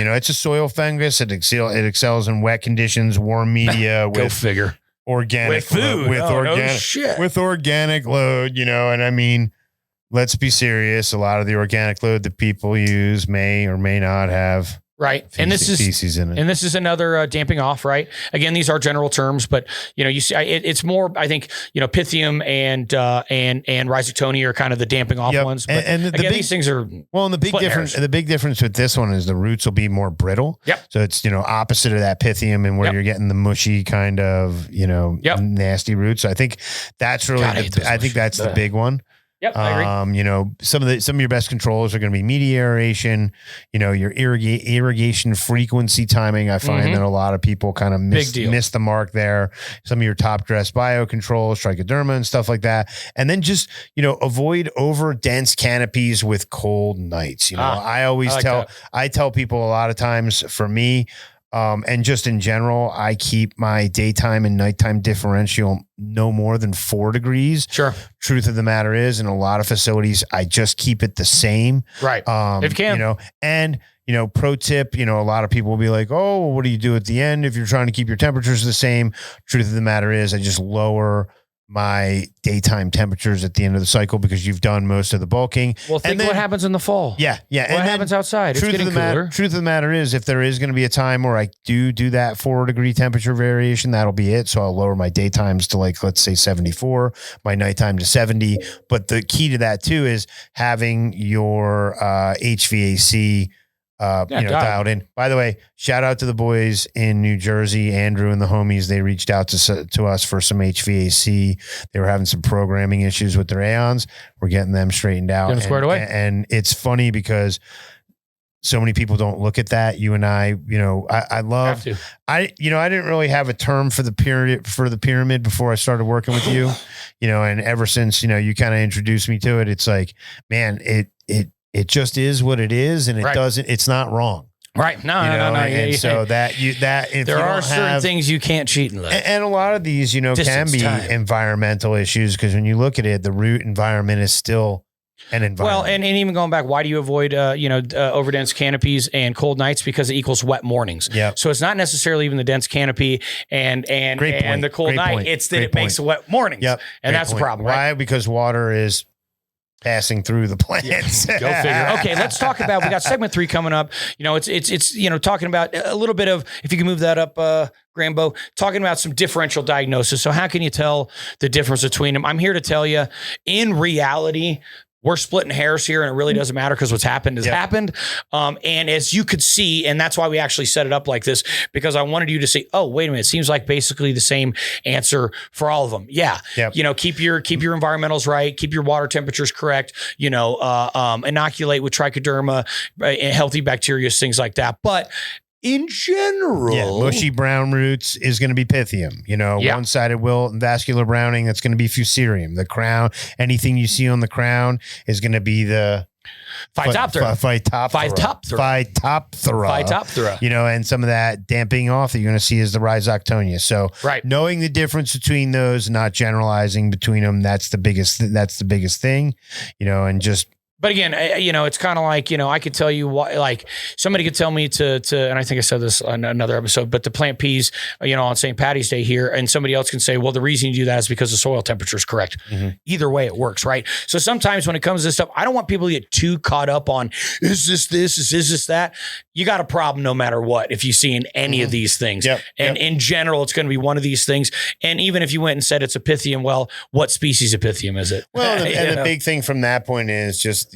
know, it's a soil fungus. It excels in wet conditions, warm media. Go figure. Organic food with organic load, you know, and I mean, let's be serious. A lot of the organic load that people use may or may not have and this is feces in it. And this is another damping off, right? Again, these are general terms, but, you know, you see, it's more, I think, you know, Pythium and Rhizoctonia are kind of the damping off ones. But and these things are and the big difference with this one is the roots will be more brittle. So it's, you know, opposite of that Pythium, and where you're getting the mushy kind of, you know, nasty roots. So I think that's really that's the big one. I agree. You know, some of your best controls are going to be media aeration, you know, your irrigation frequency timing. I find that a lot of people kind of miss the mark there. Some of your top dress biocontrols, trichoderma and stuff like that. And then just, you know, avoid over dense canopies with cold nights. You know, I tell people a lot of times, for me, and just in general, I keep my daytime and nighttime differential no more than 4 degrees. Sure. Truth of the matter is, in a lot of facilities, I just keep it the same. Right. If you can. You know, and, pro tip, a lot of people will be like, oh, well, what do you do at the end if you're trying to keep your temperatures the same? Truth of the matter is I just lower my daytime temperatures at the end of the cycle because you've done most of the bulking. Well, think what happens in the fall. Yeah. What happens outside? It's getting cooler. Truth of the matter is if there is going to be a time where I do that 4-degree temperature variation, that'll be it. So I'll lower my daytimes to let's say 74, my nighttime to 70. But the key to that too is having your HVAC dialed in. By the way, shout out to the boys in New Jersey, Andrew and the homies. They reached out to us for some HVAC. They were having some programming issues with their Aeons. We're getting them straightened out. Squared away. And it's funny because so many people don't look at that. You and I didn't really have a term for the pyramid before I started working with you, and ever since, you kind of introduced me to it, it's like, man, it just is what it is, and it's not wrong. Right. No. And so if there are certain things you can't cheat in life. And a lot of these, can be environmental issues because when you look at it, the root environment is still an environment. Well, and even going back, why do you avoid, overdense canopies and cold nights? Because it equals wet mornings. Yeah. So it's not necessarily even the dense canopy and the cold night. It's that it makes wet mornings. Yep. And that's the problem. Why? Because water is passing through the plants. Yeah. Go figure. Okay, let's talk about, we got segment 3 coming up. It's talking about a little bit of, if you can move that up, GRAMBO, talking about some differential diagnosis. So how can you tell the difference between them? I'm here to tell you, in reality, we're splitting hairs here and it really doesn't matter because what's happened has happened. And as you could see, and that's why we actually set it up like this, because I wanted you to say, oh, wait a minute, it seems like basically the same answer for all of them. Yeah. Yep. Keep your environmentals right, keep your water temperatures correct, inoculate with trichoderma, healthy bacteria, things like that. But in general, mushy brown roots is going to be Pythium. One-sided wilt and vascular browning, that's going to be Fusarium. The crown, anything you see on the crown is going to be the Phytophthora. And some of that damping off that you're going to see is the Rhizoctonia. So knowing the difference between those, not generalizing between them, that's the biggest thing, and just. But again, it's kind of like, I could tell you what, like somebody could tell me to, and I think I said this on another episode, but to plant peas, on St. Patty's Day here, and somebody else can say, well, the reason you do that is because the soil temperature is correct. Mm-hmm. Either way, it works, right? So sometimes when it comes to this stuff, I don't want people to get too caught up on, is this that? You got a problem no matter what, if you see in any of these things. Yep. And in general, it's going to be one of these things. And even if you went and said it's a Pythium, well, what species of Pythium is it? Well, and the big thing from that point is just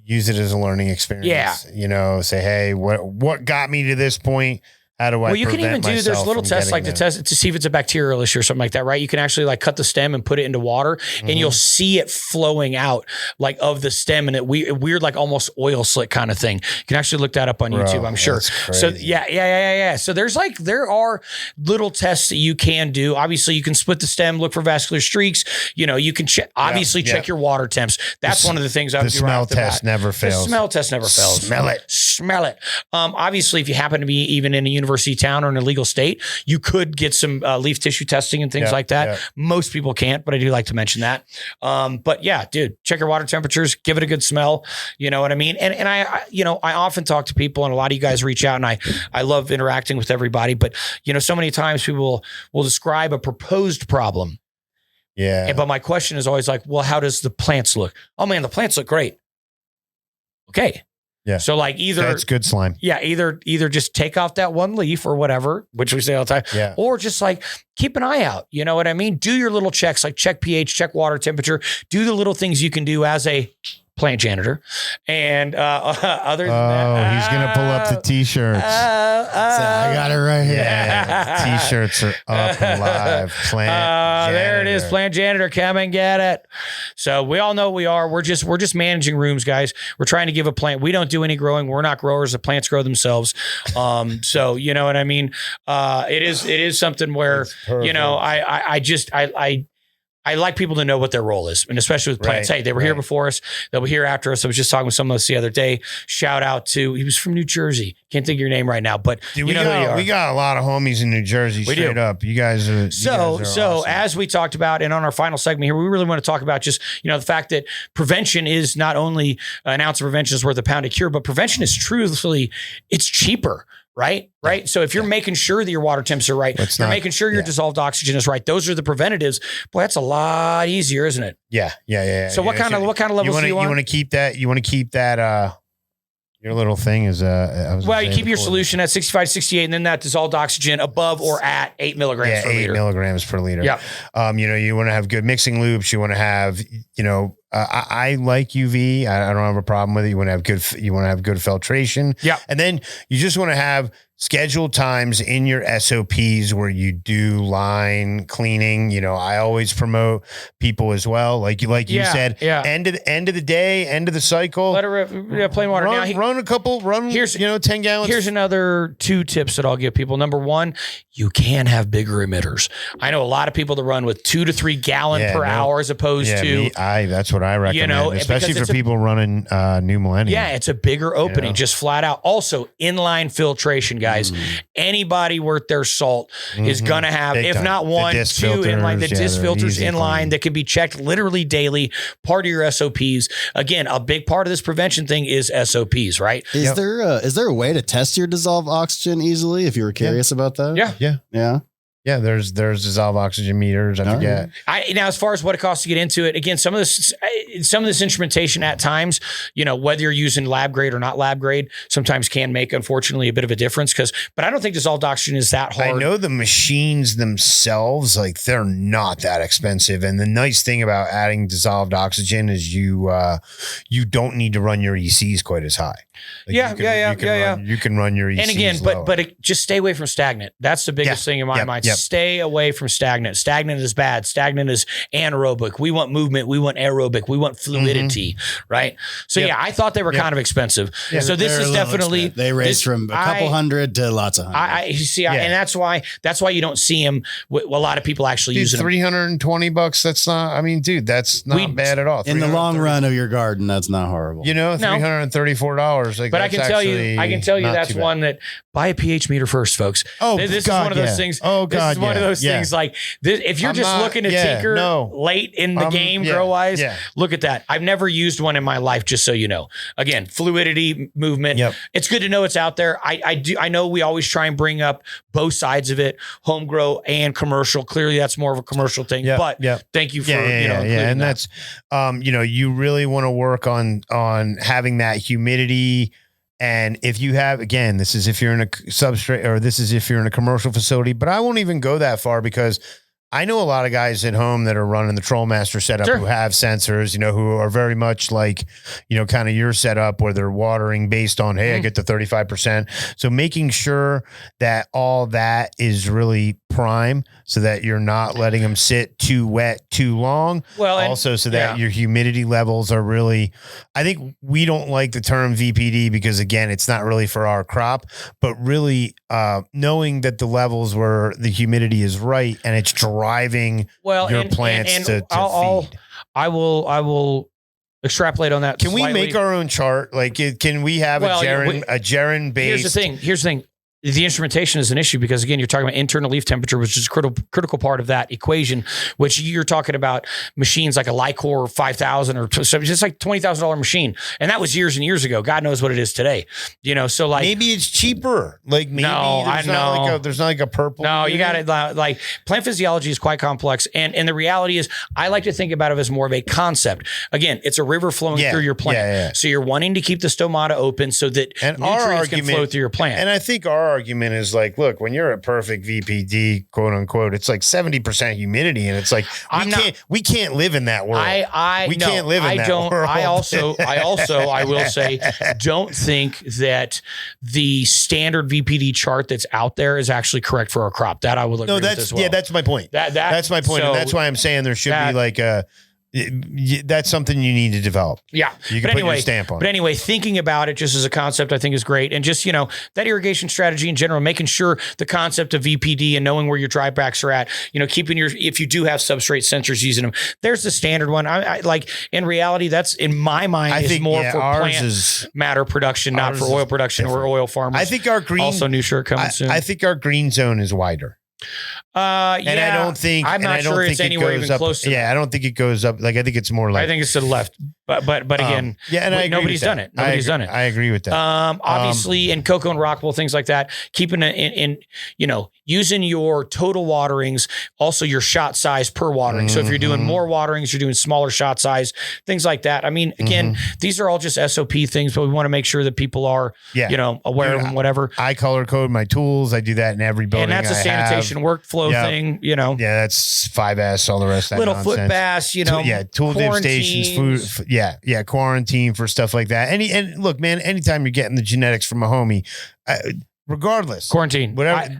use it as a learning experience. Yeah. Say, hey, what got me to this point? How do I? Well, you can even do, there's little tests like to test to see if it's a bacterial issue or something like that, right? You can actually cut the stem and put it into water and you'll see it flowing out of the stem, and it weird, like almost oil slick kind of thing. You can actually look that up on YouTube, I'm sure. So yeah. So there are little tests that you can do. Obviously you can split the stem, look for vascular streaks. You can check your water temps. That's one of the things I would do. The smell test never fails. The smell test never fails. Smell it. Obviously if you happen to be even in a university town or an illegal state, you could get some leaf tissue testing and things like that. Yeah. Most people can't, but I do like to mention that. But yeah, dude, check your water temperatures, give it a good smell. You know what I mean? And I often talk to people, and a lot of you guys reach out, and I love interacting with everybody, but so many times people will describe a proposed problem. Yeah. But my question is always like, well, how does the plants look? Oh man, the plants look great. Okay. Yeah. So either that's good slime. Yeah. Either just take off that one leaf or whatever, which we say all the time. Yeah. Or just keep an eye out. You know what I mean? Do your little checks, check pH, check water temperature, do the little things you can do as a plant janitor. And other than that, he's gonna pull up the t-shirts. I got it right here. Yeah. T-shirts are up and live. Plant janitor. There it is. Plant janitor. Come and get it. So we all know we are. We're just managing rooms, guys. We're trying to give a plant. We don't do any growing. We're not growers. The plants grow themselves. So you know what I mean? It is something where, I I like people to know what their role is, and especially with plants. Hey, they were here before us. They'll be here after us. I was just talking with someone else the other day. Shout out to, he was from New Jersey. Can't think of your name right now, but dude, you know who you are. We got a lot of homies in New Jersey. Straight up, you guys are. So awesome. As we talked about, and on our final segment here, we really want to talk about just, the fact that prevention is not only an ounce of prevention is worth a pound of cure, but prevention is truthfully, it's cheaper. Right. So if you're making sure that your water temps are right, you're making sure your dissolved oxygen is right. Those are the preventatives. Boy, that's a lot easier, isn't it? Yeah. So what kind of levels do you want? You want to keep that. Your little thing is you keep your solution at 65 to 68, and then that dissolved oxygen above or at 8 milligrams per liter. 8 milligrams per liter. Yeah. You want to have good mixing loops. You want to have, I like UV. I don't have a problem with it. You want to have good filtration. Yeah. And then you just want to have scheduled times in your SOPs where you do line cleaning. I always promote people as well. Like you said, end of the day, end of the cycle. Let her plain water. Run 10 gallons. Here's another 2 tips that I'll give people. Number 1, you can have bigger emitters. I know a lot of people that run with 2 to 3 gallon per hour as opposed to. That's what I recommend, especially for people running New Millennium. Yeah, it's a bigger opening, just flat out. Also, inline filtration, guys. Anybody worth their salt is going to have, if not 1, 2 inline, the disc filters inline that can be checked literally daily, part of your SOPs. Again, a big part of this prevention thing is SOPs, right? Is there a way to test your dissolved oxygen easily if you were curious about that? Yeah, there's dissolved oxygen meters. I forget. Now, as far as what it costs to get into it, again, some of this instrumentation at times, whether you're using lab grade or not lab grade, sometimes can make, unfortunately, a bit of a difference. But I don't think dissolved oxygen is that hard. I know the machines themselves, they're not that expensive. And the nice thing about adding dissolved oxygen is you don't need to run your ECs quite as high. You can run your ECs. And again, but just stay away from stagnant. That's the biggest thing in my mind. Stay away from stagnant. Stagnant is bad. Stagnant is anaerobic. We want movement. We want aerobic. We want fluidity, right? So I thought they were kind of expensive. Yeah, so this is definitely they range from a couple hundred to lots of hundreds. And that's why you don't see them. A lot of people actually use $320. That's not. I mean, dude, that's not bad at all. In the long run of your garden, that's not horrible. $334. But I can tell you that's one that buy a pH meter first, folks. Oh, this is one of those things. Oh God, this is one of those things like this, if you're just looking to tinker late in the game, grow wise, look at that. I've never used one in my life, just so you know. Again, fluidity, movement. It's good to know it's out there. I know we always try and bring up both sides of it, home grow and commercial. Clearly, that's more of a commercial thing. But thank you for and that's you really want to work on having that humidity. And if you have, again, this is if you're in a substrate, or this is if you're in a commercial facility, but I won't even go that far because I know a lot of guys at home that are running the Trollmaster setup who have sensors, who are very much like, kind of your setup where they're watering based on, hey, I get to 35%. So making sure that all that is really prime so that you're not letting them sit too wet too long. Well, also so that your humidity levels are really, I think we don't like the term VPD because again, it's not really for our crop, but really knowing that the levels where the humidity is right and it's driving your plants to feed. I will extrapolate on that. Can we make our own chart? Can we have a Jerin based? Here's the thing. The instrumentation is an issue because, again, you're talking about internal leaf temperature, which is a critical part of that equation, which you're talking about machines like a Lycor 5000 or so, just like $20,000 machine. And that was years and years ago. God knows what it is today. So maybe it's cheaper. There's not like a purple. No, you got it. Like plant physiology is quite complex. And the reality is I like to think about it as more of a concept. Again, it's a river flowing through your plant. So you're wanting to keep the stomata open so that nutrients can flow through your plant. And I think our argument is look, when you're at perfect VPD, quote unquote, it's 70% humidity, and it's we can't live in that world. We can't live in that world. I also, I will say, don't think that the standard VPD chart that's out there is actually correct for our crop. That I will agree with as well. Yeah, that's my point. That's my point, and that's why I'm saying there should be that's something you need to develop. Yeah. You can put your stamp on it. But anyway, thinking about it just as a concept, I think is great. And just, that irrigation strategy in general, making sure the concept of VPD and knowing where your dry backs are at, keeping if you do have substrate sensors, using them. There's the standard one. I like, in reality, that's in my mind is more for plant matter production, not for oil production or oil farmers. I think our green, also new shirt coming soon. I think our green zone is wider. And I don't think I'm not sure it's anywhere even close to I don't think it goes up. Like, I think it's more like, I think it's to the left, but again, and nobody's done it. Nobody's done it. I agree with that. Obviously in cocoa and rockwool, things like that, keeping it in using your total waterings, also your shot size per watering. So if you're doing more waterings, you're doing smaller shot size, things like that. I mean, again, these are all just SOP things, but we want to make sure that people are, aware of them, whatever. I color code my tools. I do that in every building. And that's a sanitation workflow thing, Yeah, that's 5S, all the rest of that little nonsense. foot bass, tool dip stations, food, quarantine for stuff like that. And look, man, anytime you're getting the genetics from a homie, regardless, quarantine, whatever,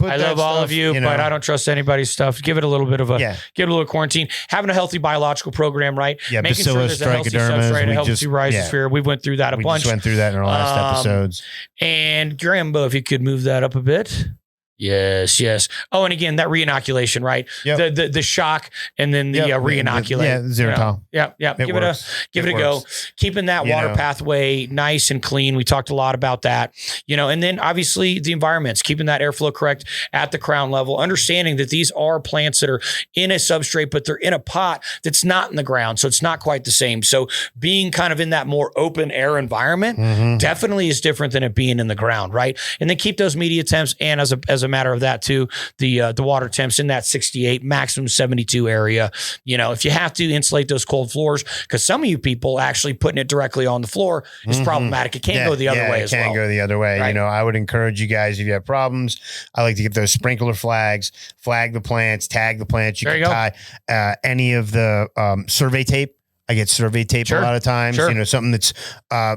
I love all of you, but I don't trust anybody's stuff. Give it a little bit of give it a little quarantine. Having a healthy biological program, right? Yeah, making sure there's a healthy substrate, a healthy rhizosphere. We went through that a bunch. We just went through that in our last episodes. And GRAMBO, if you could move that up a bit. Yes. Oh, and again, that reinoculation, right? Yep. The shock and then the reinoculate. Zero tol. Yeah. Give it a go. Keeping that water pathway nice and clean. We talked a lot about that, and then obviously the environments, keeping that airflow correct at the crown level, understanding that these are plants that are in a substrate, but they're in a pot that's not in the ground. So it's not quite the same. So being kind of in that more open air environment definitely is different than it being in the ground, right? And then keep those media temps, and as a matter of that too, the water temps in that 68, maximum 72 area. If you have to insulate those cold floors, because some of you people actually putting it directly on the floor is problematic. It can't go the other way as well. It can go the other way. Right? I would encourage you guys, if you have problems, I like to get those sprinkler flags, flag the plants, tag the plants. You can tie any of the survey tape. I get survey tape a lot of times, something that's,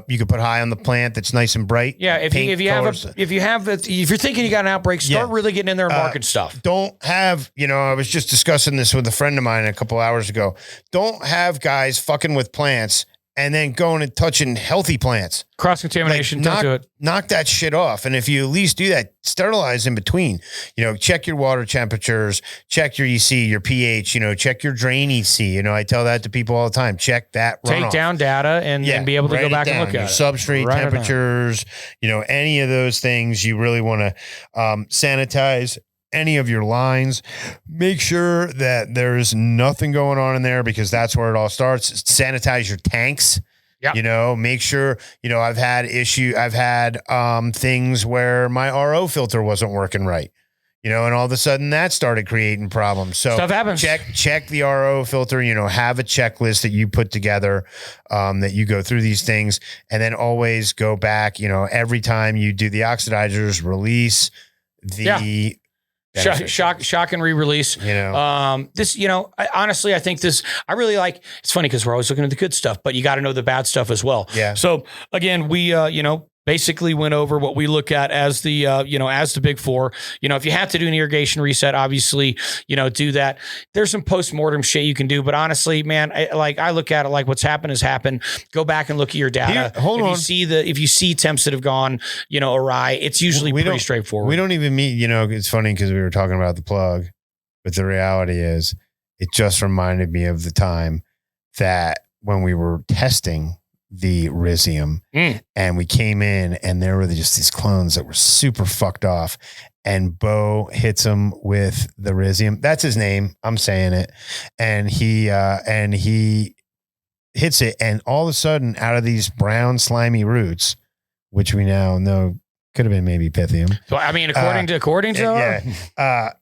you can put high on the plant that's nice and bright. Yeah. If you're thinking you got an outbreak, start really getting in there and marking stuff. Don't have, I was just discussing this with a friend of mine a couple hours ago. Don't have guys fucking with plants and then going and touching healthy plants. Cross-contamination, don't do it. Knock that shit off. And if you at least do that, sterilize in between. Check your water temperatures, check your EC, your pH, check your drain EC. I tell that to people all the time. Check that runoff. Take down data and be able to go back and look at it. Substrate temperatures, any of those things you really want to sanitize. Any of your lines, make sure that there's nothing going on in there, because that's where it all starts. Sanitize your tanks. Yep. Make sure, I've had things where my RO filter wasn't working right, and all of a sudden that started creating problems. So stuff happens. Check the RO filter, have a checklist that you put together, that you go through these things, and then always go back, every time you do the oxidizers, release the shock and re-release. This, honestly, I think this, I really like, it's funny because we're always looking at the good stuff, but you got to know the bad stuff as well. Yeah. So again, we, basically went over what we look at as the, as the big four. If you have to do an irrigation reset, obviously, do that. There's some post-mortem shit you can do, but honestly, man, I look at it like what's happened has happened. Go back and look at your data. If you see temps that have gone, awry, it's usually pretty straightforward. We don't even meet, it's funny because we were talking about the plug, but the reality is it just reminded me of the time that when we were testing the Rhizium and we came in and there were just these clones that were super fucked off, and Bo hits him with the Rhizium. That's his name. I'm saying it. And he hits it, and all of a sudden out of these brown slimy roots, which we now know could have been maybe Pythium. So, I mean, according to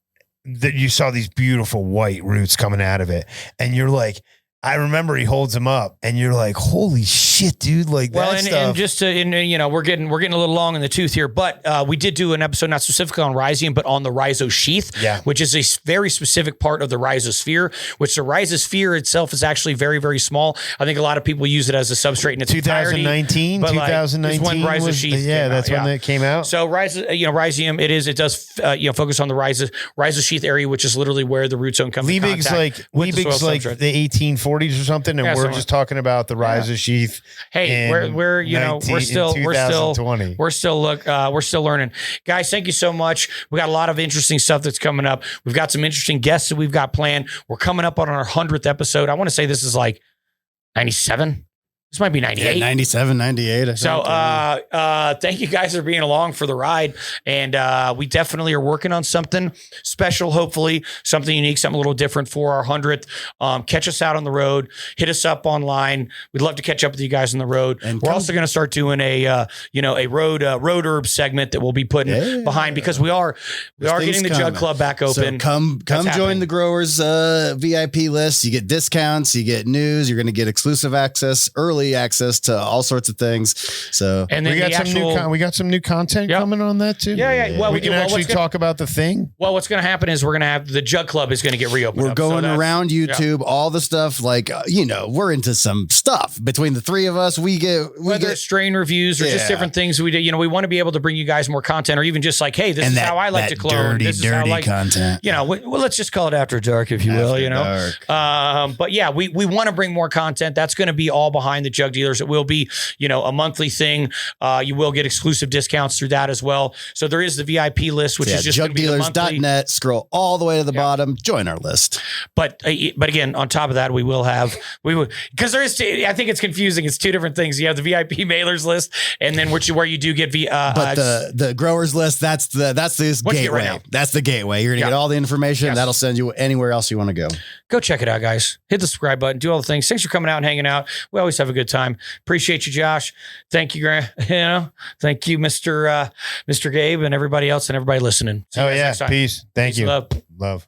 you saw these beautiful white roots coming out of it, and you're like, I remember he holds them up, and you're like, "Holy shit, dude!" Like that stuff. And just to, we're getting a little long in the tooth here, but we did do an episode not specifically on Rhizium, but on the rhizo sheath, which is a very specific part of the rhizosphere. Which the rhizosphere itself is actually very, very small. I think a lot of people use it as a substrate in its 2019, entirety. 2019 when rhizo sheath. That's when it came out. So Rhizium, it does focus on the rhizo sheath area, which is literally where the root zone comes in contact with the soil substrate. The 18 40s or something, and we're just talking about the rise of sheath. Hey, we're still learning, guys. Thank you so much. We got a lot of interesting stuff that's coming up. We've got some interesting guests that we've got planned. We're coming up on our 100th episode. I want to say this is like 97. This might be 98. 97, 98. So thank you guys for being along for the ride. And we definitely are working on something special, hopefully, something unique, something a little different for our 100th. Catch us out on the road. Hit us up online. We'd love to catch up with you guys on the road. And we're also going to start doing a road herb segment that we'll be putting behind, because we are getting the Jug Club back open. So come join the growers VIP list. You get discounts, you get news, you're going to get exclusive access, early access to all sorts of things. So, and then we got some new content coming on that too. Yeah. Well, we can actually talk about the thing. Well, what's going to happen is we're going to have the Jug Club is going to get reopened. We're going around YouTube, all the stuff like, we're into some stuff between the three of us. Whether it's strain reviews or just different things we do. We want to be able to bring you guys more content, or even just like, hey, this is how I like to clone. This is how I like content. Let's just call it after dark, if you will. But yeah, we want to bring more content. That's going to be all behind the Jug Dealers. It will be, a monthly thing. You will get exclusive discounts through that as well. So there is the VIP list, which is just jugdealers.net. Scroll all the way to the bottom. Join our list. But again, on top of that, we will because there is. I think it's confusing. It's two different things. You have the VIP mailers list, and then where you do get but the growers list. That's this gateway. Right, that's the gateway. You're gonna get all the information. That'll send you anywhere else you want to go. Go check it out, guys. Hit the subscribe button. Do all the things. Thanks for coming out and hanging out. We always have a good time. Appreciate you, Josh. Thank you, thank you, Mr. Gabe, and everybody else and everybody listening. Peace. Thank you. Love.